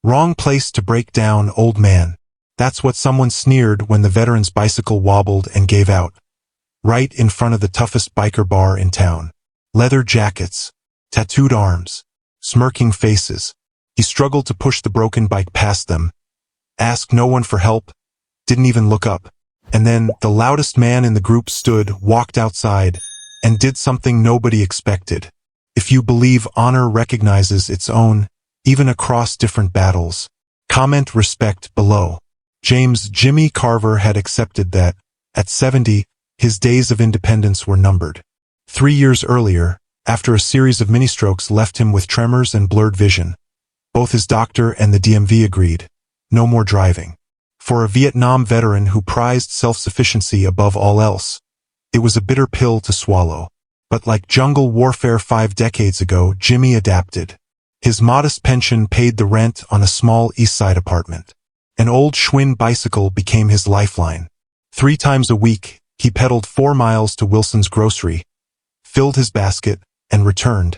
Wrong place to break down, old man. That's what someone sneered when the veteran's bicycle wobbled and gave out. Right in front of the toughest biker bar in town. Leather jackets, tattooed arms, smirking faces. He struggled to push the broken bike past them. Asked no one for help. Didn't even look up. And then the loudest man in the group stood, walked outside, and did something nobody expected. If you believe honor recognizes its own, even across different battles. Comment respect below. James Jimmy Carver had accepted that, at 70, his days of independence were numbered. 3 years earlier, after a series of mini-strokes left him with tremors and blurred vision, both his doctor and the DMV agreed, no more driving. For a Vietnam veteran who prized self-sufficiency above all else, it was a bitter pill to swallow. But like jungle warfare 5 decades ago, Jimmy adapted. His modest pension paid the rent on a small East Side apartment. An old Schwinn bicycle became his lifeline. 3 times a week, he pedaled 4 miles to Wilson's grocery, filled his basket, and returned.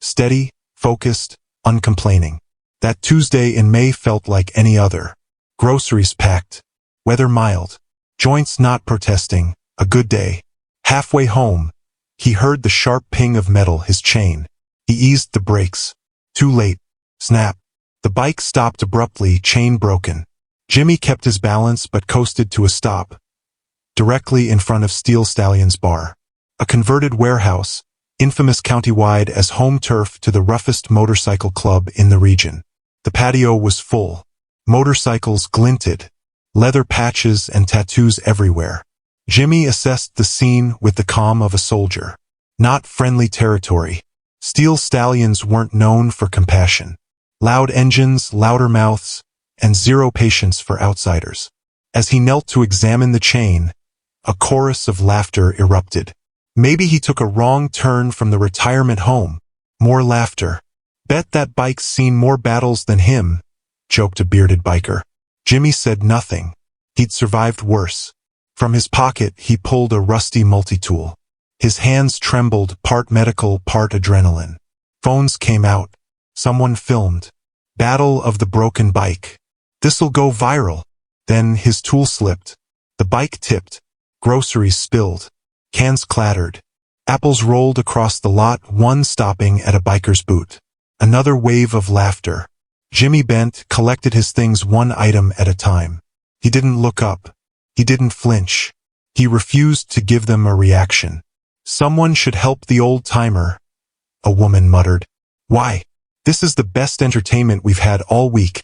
Steady, focused, uncomplaining. That Tuesday in May felt like any other. Groceries packed. Weather mild. Joints not protesting. A good day. Halfway home, he heard the sharp ping of metal his chain. He eased the brakes. Too late. Snap. The bike stopped abruptly, chain broken. Jimmy kept his balance but coasted to a stop. Directly in front of Steel Stallion's bar. A converted warehouse, infamous countywide as home turf to the roughest motorcycle club in the region. The patio was full. Motorcycles glinted. Leather patches and tattoos everywhere. Jimmy assessed the scene with the calm of a soldier. Not friendly territory. Steel Stallions weren't known for compassion. Loud engines, louder mouths, and zero patience for outsiders. As he knelt to examine the chain, a chorus of laughter erupted. Maybe he took a wrong turn from the retirement home. More laughter. Bet that bike's seen more battles than him, joked a bearded biker. Jimmy said nothing. He'd survived worse. From his pocket, he pulled a rusty multi-tool. His hands trembled, part medical, part adrenaline. Phones came out. Someone filmed. Battle of the broken bike. This'll go viral. Then his tool slipped. The bike tipped. Groceries spilled. Cans clattered. Apples rolled across the lot, one stopping at a biker's boot. Another wave of laughter. Jimmy bent, collected his things one item at a time. He didn't look up. He didn't flinch. He refused to give them a reaction. Someone should help the old-timer, a woman muttered. Why? This is the best entertainment we've had all week,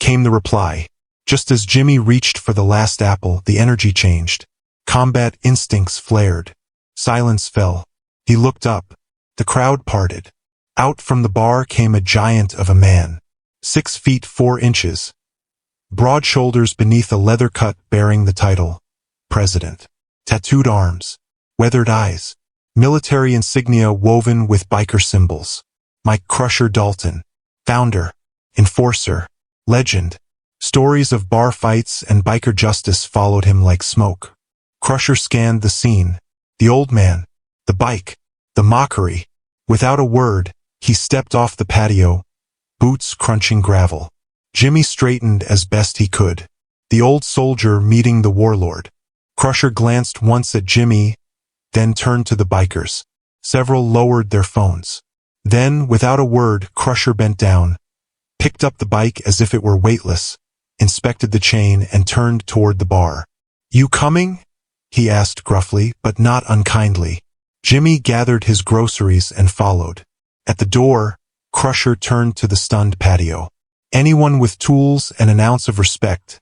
came the reply. Just as Jimmy reached for the last apple, the energy changed. Combat instincts flared. Silence fell. He looked up. The crowd parted. Out from the bar came a giant of a man. 6 feet 4 inches. Broad shoulders beneath a leather cut bearing the title, President. Tattooed arms. Weathered eyes. Military insignia woven with biker symbols. Mike Crusher Dalton. Founder. Enforcer. Legend. Stories of bar fights and biker justice followed him like smoke. Crusher scanned the scene. The old man. The bike. The mockery. Without a word, he stepped off the patio, boots crunching gravel. Jimmy straightened as best he could. The old soldier meeting the warlord. Crusher glanced once at Jimmy, then turned to the bikers. Several lowered their phones. Then, without a word, Crusher bent down, picked up the bike as if it were weightless, inspected the chain, and turned toward the bar. You coming? He asked gruffly, but not unkindly. Jimmy gathered his groceries and followed. At the door, Crusher turned to the stunned patio. Anyone with tools and an ounce of respect,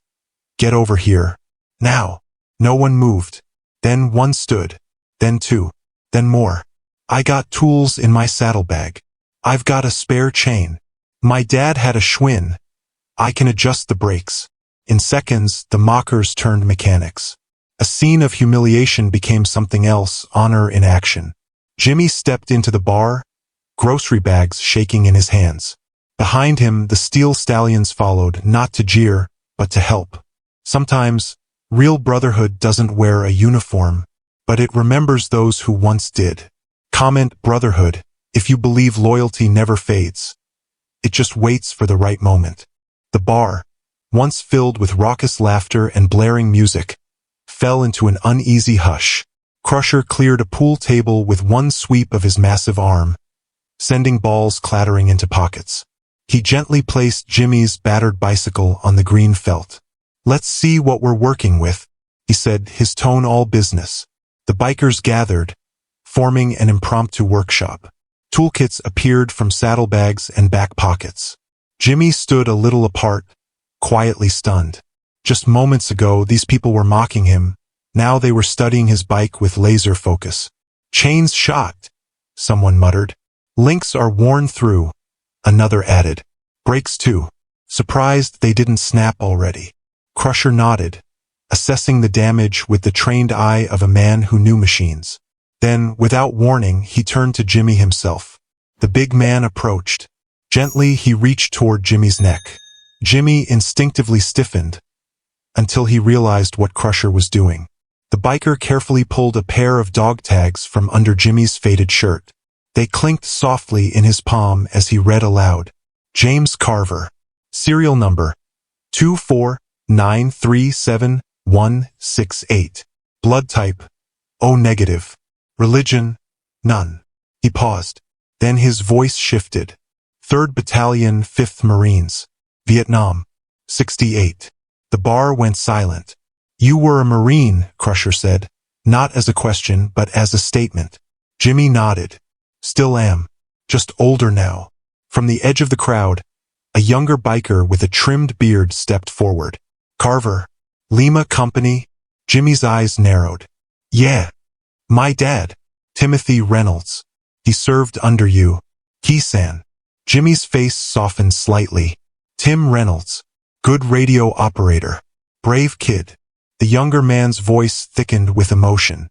get over here. Now. No one moved. Then one stood. Then 2. Then more. I got tools in my saddlebag. I've got a spare chain. My dad had a Schwinn. I can adjust the brakes. In seconds, the mockers turned mechanics. A scene of humiliation became something else, honor in action. Jimmy stepped into the bar, grocery bags shaking in his hands. Behind him, the Steel Stallions followed, not to jeer, but to help. Sometimes, real brotherhood doesn't wear a uniform, but it remembers those who once did. Comment brotherhood if you believe loyalty never fades. It just waits for the right moment. The bar, once filled with raucous laughter and blaring music, fell into an uneasy hush. Crusher cleared a pool table with one sweep of his massive arm, sending balls clattering into pockets. He gently placed Jimmy's battered bicycle on the green felt. "Let's see what we're working with," he said, his tone all business. The bikers gathered, forming an impromptu workshop. Toolkits appeared from saddlebags and back pockets. Jimmy stood a little apart, quietly stunned. Just moments ago, these people were mocking him. Now they were studying his bike with laser focus. "Chains shot," someone muttered. "Links are worn through," another added. "Brakes too. Surprised they didn't snap already." Crusher nodded, assessing the damage with the trained eye of a man who knew machines. Then, without warning, he turned to Jimmy himself. The big man approached. Gently, he reached toward Jimmy's neck. Jimmy instinctively stiffened, until he realized what Crusher was doing. The biker carefully pulled a pair of dog tags from under Jimmy's faded shirt. They clinked softly in his palm as he read aloud. "James Carver. Serial number 249371168. Blood type O negative. Religion none." He paused. Then his voice shifted. "3rd Battalion, 5th Marines. Vietnam. 68. The bar went silent. "You were a Marine," Crusher said, not as a question but as a statement. Jimmy nodded. "Still am. Just older now." From the edge of the crowd, a younger biker with a trimmed beard stepped forward. "Carver. Lima Company?" Jimmy's eyes narrowed. "Yeah. My dad. Timothy Reynolds. He served under you. Kisan." Jimmy's face softened slightly. "Tim Reynolds. Good radio operator. Brave kid." The younger man's voice thickened with emotion.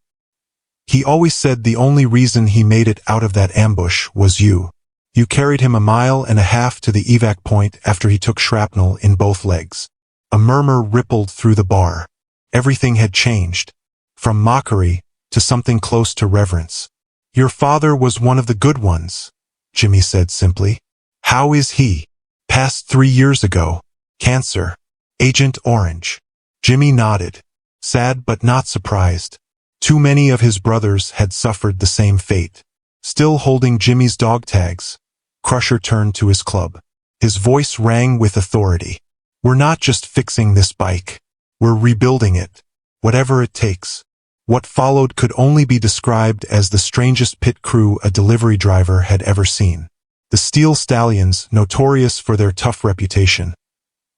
"He always said the only reason he made it out of that ambush was you. You carried him a mile and a half to the evac point after he took shrapnel in both legs." A murmur rippled through the bar. Everything had changed, from mockery to something close to reverence. "Your father was one of the good ones," Jimmy said simply. "How is he?" "Passed 3 years ago. Cancer. Agent Orange." Jimmy nodded, sad but not surprised. Too many of his brothers had suffered the same fate. Still holding Jimmy's dog tags, Crusher turned to his club. His voice rang with authority. "We're not just fixing this bike. We're rebuilding it. Whatever it takes." What followed could only be described as the strangest pit crew a delivery driver had ever seen. The Steel Stallions, notorious for their tough reputation,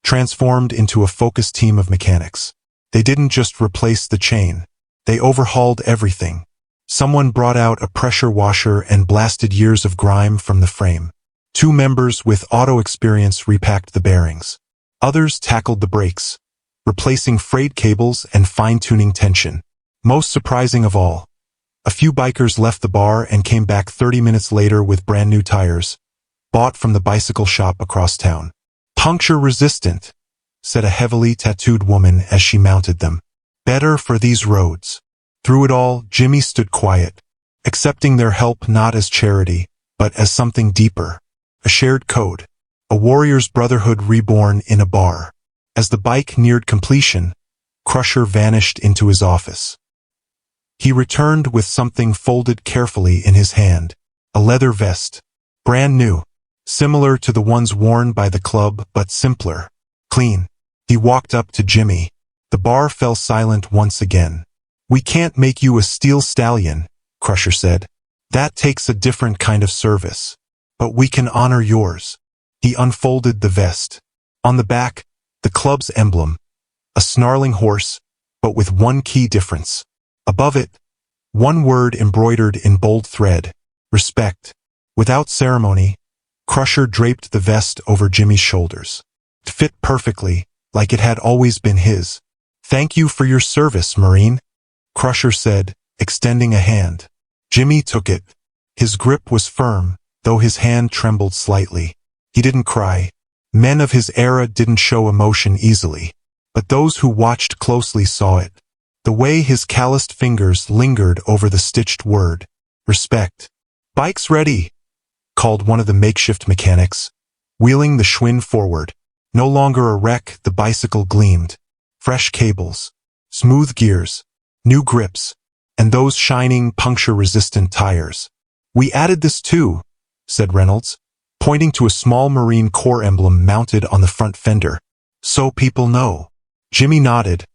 transformed into a focused team of mechanics. They didn't just replace the chain. They overhauled everything. Someone brought out a pressure washer and blasted years of grime from the frame. 2 members with auto experience repacked the bearings. Others tackled the brakes, replacing frayed cables and fine-tuning tension. Most surprising of all, a few bikers left the bar and came back 30 minutes later with brand new tires, bought from the bicycle shop across town. "Puncture-resistant," said a heavily tattooed woman as she mounted them. "Better for these roads." Through it all, Jimmy stood quiet, accepting their help not as charity, but as something deeper. A shared code. A warrior's brotherhood reborn in a bar. As the bike neared completion, Crusher vanished into his office. He returned with something folded carefully in his hand. A leather vest. Brand new. Similar to the ones worn by the club, but simpler. Clean. He walked up to Jimmy. The bar fell silent once again. "We can't make you a steel stallion," Crusher said. "That takes a different kind of service. But we can honor yours." He unfolded the vest. On the back, the club's emblem. A snarling horse, but with one key difference. Above it, one word embroidered in bold thread: respect. Without ceremony, Crusher draped the vest over Jimmy's shoulders. It fit perfectly, like it had always been his. "Thank you for your service, Marine," Crusher said, extending a hand. Jimmy took it. His grip was firm, though his hand trembled slightly. He didn't cry. Men of his era didn't show emotion easily. But those who watched closely saw it. The way his calloused fingers lingered over the stitched word, respect. "Bike's ready," called one of the makeshift mechanics, wheeling the Schwinn forward. No longer a wreck, the bicycle gleamed. Fresh cables, smooth gears, new grips, and those shining, puncture-resistant tires. "We added this too," said Reynolds, pointing to a small Marine Corps emblem mounted on the front fender. "So people know." Jimmy nodded.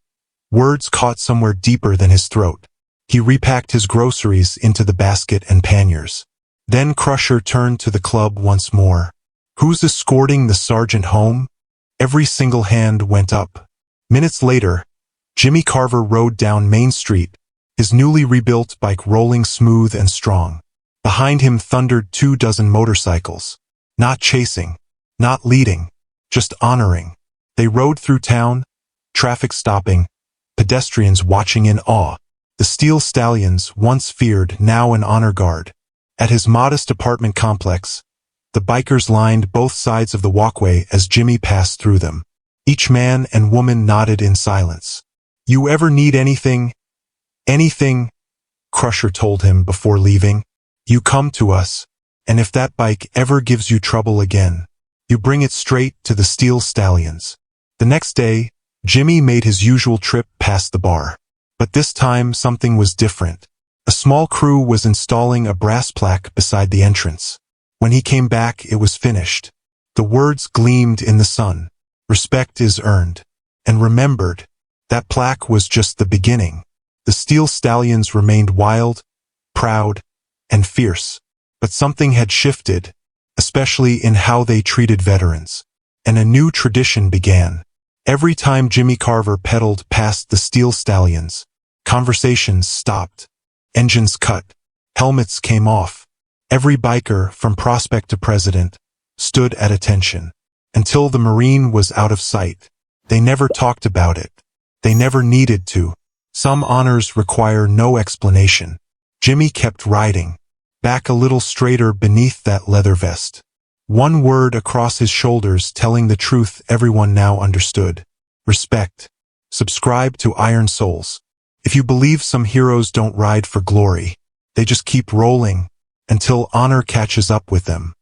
Words caught somewhere deeper than his throat. He repacked his groceries into the basket and panniers. Then Crusher turned to the club once more. "Who's escorting the sergeant home?" Every single hand went up. Minutes later, Jimmy Carver rode down Main Street, his newly rebuilt bike rolling smooth and strong. Behind him thundered 24 motorcycles. Not chasing, not leading, just honoring. They rode through town, traffic stopping, pedestrians watching in awe. The steel stallions, once feared, now an honor guard. At his modest apartment complex, the bikers lined both sides of the walkway as Jimmy passed through them. Each man and woman nodded in silence. "You ever need anything?" "Anything," Crusher told him before leaving. "You come to us, and if that bike ever gives you trouble again, you bring it straight to the steel stallions." The next day, Jimmy made his usual trip past the bar. But this time something was different. A small crew was installing a brass plaque beside the entrance. When he came back, it was finished. The words gleamed in the sun. "Respect is earned and remembered." That plaque was just the beginning. The steel stallions remained wild, proud, and fierce. But something had shifted, especially in how they treated veterans. And a new tradition began. Every time Jimmy Carver pedaled past the steel stallions, conversations stopped. Engines cut. Helmets came off. Every biker, from prospect to president, stood at attention. Until the Marine was out of sight. They never talked about it. They never needed to. Some honors require no explanation. Jimmy kept riding, back a little straighter beneath that leather vest. One word across his shoulders telling the truth everyone now understood. Respect. Subscribe to Iron Souls. If you believe some heroes don't ride for glory, they just keep rolling until honor catches up with them.